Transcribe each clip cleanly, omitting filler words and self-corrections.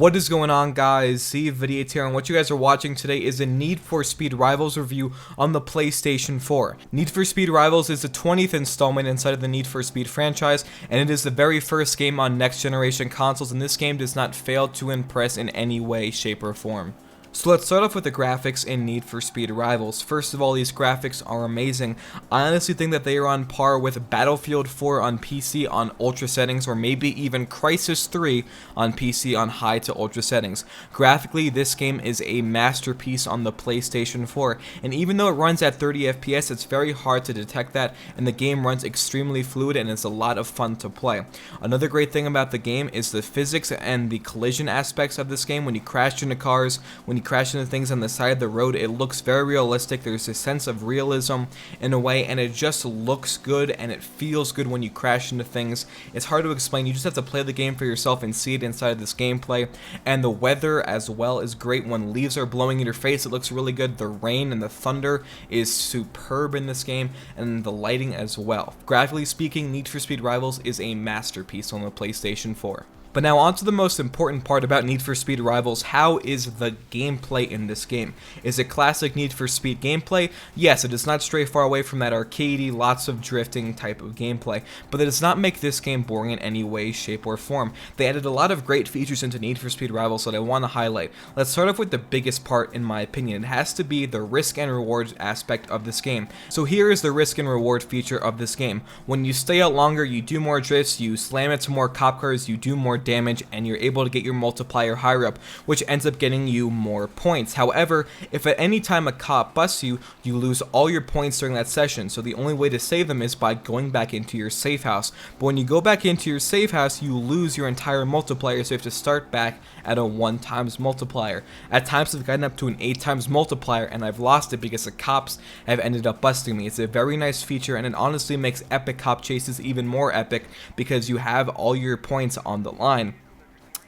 What is going on, guys? Video here, and what you guys are watching today is a Need for Speed Rivals review on the PlayStation 4. Need for Speed Rivals is the 20th installment inside of the Need for Speed franchise, and it is the very first game on next generation consoles, and this game does not fail to impress in any way, shape, or form. So let's start off with the graphics in Need for Speed Rivals. First of all, these graphics are amazing. I honestly think that they are on par with Battlefield 4 on PC on ultra settings, or maybe even Crysis 3 on PC on high to ultra settings. Graphically, this game is a masterpiece on the PlayStation 4, and even though it runs at 30 FPS, it's very hard to detect that, and the game runs extremely fluid and it's a lot of fun to play. Another great thing about the game is the physics and the collision aspects of this game. When you crash into cars, when you crash into things on the side of the road, it looks very realistic. There's a sense of realism in a way, and it just looks good and it feels good when you crash into things. It's hard to explain. You just have to play the game for yourself and see it inside of this gameplay. And the weather as well is great. When leaves are blowing in your face, it looks really good. The rain and the thunder is superb in this game, and the lighting as well. Graphically speaking, Need for Speed Rivals is a masterpiece on the PlayStation 4. But now on to the most important part about Need for Speed Rivals. How is the gameplay in this game? Is it classic Need for Speed gameplay? Yes, it does not stray far away from that arcadey, lots of drifting type of gameplay, but that does not make this game boring in any way, shape, or form. They added a lot of great features into Need for Speed Rivals that I want to highlight. Let's start off with the biggest part in my opinion. It has to be the risk and reward aspect of this game. So here is the risk and reward feature of this game. When you stay out longer, you do more drifts, you slam into more cop cars, you do more damage, and you're able to get your multiplier higher up, which ends up getting you more points. However, if at any time a cop busts you, you lose all your points during that session, so the only way to save them is by going back into your safe house. But when you go back into your safe house, you lose your entire multiplier, so you have to start back at a 1 times multiplier. At times I've gotten up to an 8 times multiplier, and I've lost it because the cops have ended up busting me. It's a very nice feature, and it honestly makes epic cop chases even more epic because you have all your points on the line.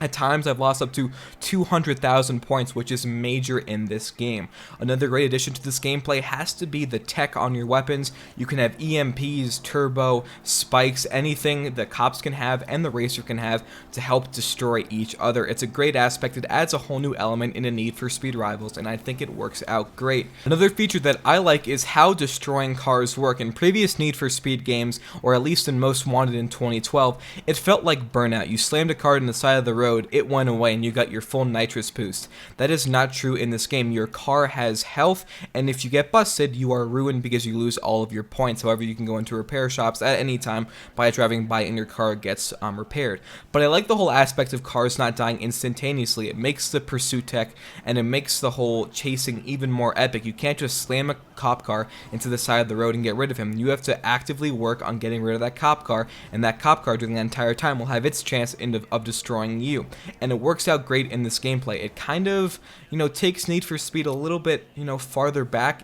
At times, I've lost up to 200,000 points, which is major in this game. Another great addition to this gameplay has to be the tech on your weapons. You can have EMPs, turbo, spikes, anything the cops can have and the racer can have to help destroy each other. It's a great aspect. It adds a whole new element in a Need for Speed Rivals, and I think it works out great. Another feature that I like is how destroying cars work. In previous Need for Speed games, or at least in Most Wanted in 2012, it felt like Burnout. You slammed a car in the side of the road, it went away, and you got your full nitrous boost. That is not true in this game. Your car has health, and if you get busted, you are ruined because you lose all of your points. However, you can go into repair shops at any time by driving by and your car gets repaired. But I like the whole aspect of cars not dying instantaneously. It makes the pursuit tech, and it makes the whole chasing even more epic. You can't just slam a cop car into the side of the road and get rid of him. You have to actively work on getting rid of that cop car, and that cop car during the entire time will have its chance of destroying you. And it works out great in this gameplay. It kind of, takes Need for Speed a little bit, farther back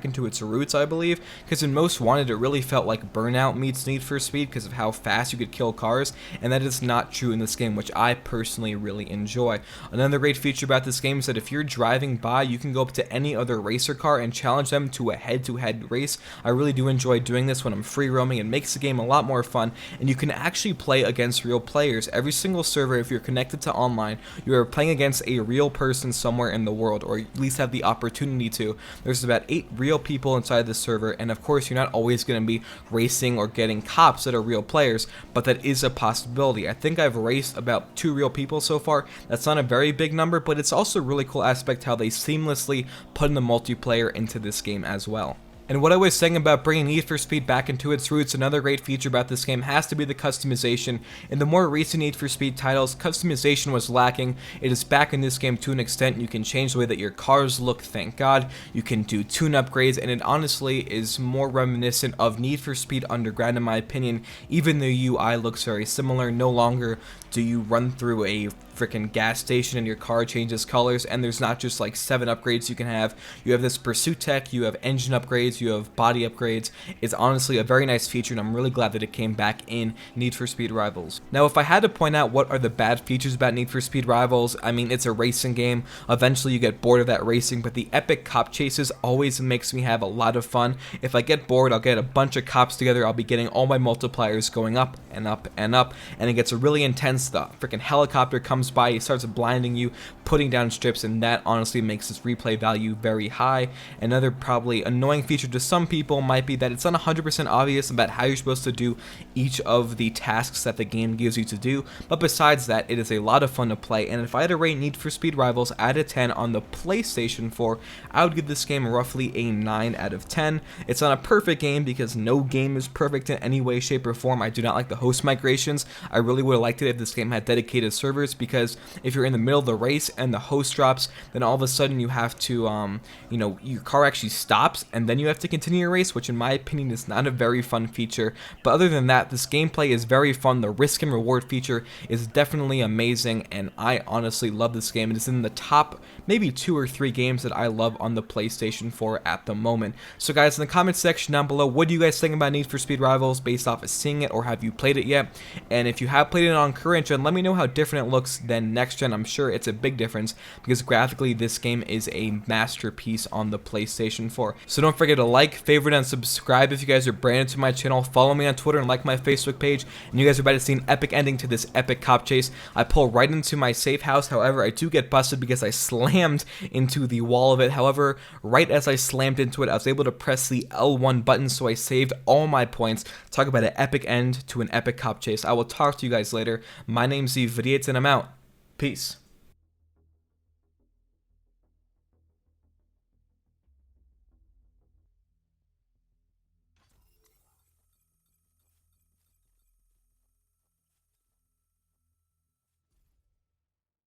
into its roots, I believe, because in Most Wanted it really felt like Burnout meets Need for Speed because of how fast you could kill cars, and that is not true in this game, which I personally really enjoy. Another great feature about this game is that if you're driving by, you can go up to any other racer car and challenge them to a head-to-head race. I really do enjoy doing this when I'm free roaming. It makes the game a lot more fun, and you can actually play against real players. Every single server, if you're connected to online, you are playing against a real person somewhere in the world, or at least have the opportunity to. There's about 8 real people inside the server, and of course you're not always going to be racing or getting cops that are real players, but that is a possibility. I think I've raced about 2 real people so far. That's not a very big number, but it's also a really cool aspect how they seamlessly put in the multiplayer into this game as well. And what I was saying about bringing Need for Speed back into its roots, another great feature about this game has to be the customization. In the more recent Need for Speed titles, customization was lacking. It is back in this game to an extent. You can change the way that your cars look, thank God. You can do tune upgrades, and it honestly is more reminiscent of Need for Speed Underground in my opinion. Even the UI looks very similar. No longer do you run through a freaking gas station and your car changes colors, and there's not just like 7 upgrades you can have. You have this pursuit tech, you have engine upgrades, you have body upgrades. It's honestly a very nice feature, and I'm really glad that it came back in Need for Speed Rivals. Now, if I had to point out what are the bad features about Need for Speed Rivals, I mean, it's a racing game. Eventually you get bored of that racing, but the epic cop chases always makes me have a lot of fun. If I get bored, I'll get a bunch of cops together, I'll be getting all my multipliers going up and up and up, and it gets really intense. The freaking helicopter comes comes by, it starts blinding you, putting down strips, and that honestly makes its replay value very high. Another probably annoying feature to some people might be that it's not 100% obvious about how you're supposed to do each of the tasks that the game gives you to do, but besides that, it is a lot of fun to play. And if I had to rate Need for Speed Rivals out of 10 on the PlayStation 4, I would give this game roughly a 9 out of 10. It's not a perfect game because no game is perfect in any way, shape, or form. I do not like the host migrations. I really would have liked it if this game had dedicated servers, because if you're in the middle of the race and the host drops, then all of a sudden you have to, your car actually stops and then you have to continue your race, which in my opinion is not a very fun feature. But other than that, this gameplay is very fun. The risk and reward feature is definitely amazing, and I honestly love this game. It is in the top maybe 2 or 3 games that I love on the PlayStation 4 at the moment. So guys, in the comment section down below, what do you guys think about Need for Speed Rivals based off of seeing it, or have you played it yet? And if you have played it on current gen, let me know how different it looks than next gen. I'm sure it's a big difference because graphically this game is a masterpiece on the PlayStation 4. So don't forget to like, favorite, and subscribe if you guys are brand new to my channel. Follow me on Twitter and like my Facebook page. And you guys are about to see an epic ending to this epic cop chase. I pull right into my safe house. However, I do get busted because I slammed into the wall of it. However, right as I slammed into it, I was able to press the L1 button, so I saved all my points. Talk about an epic end to an epic cop chase. I will talk to you guys later. My name's Vidyates, and I'm out. Peace.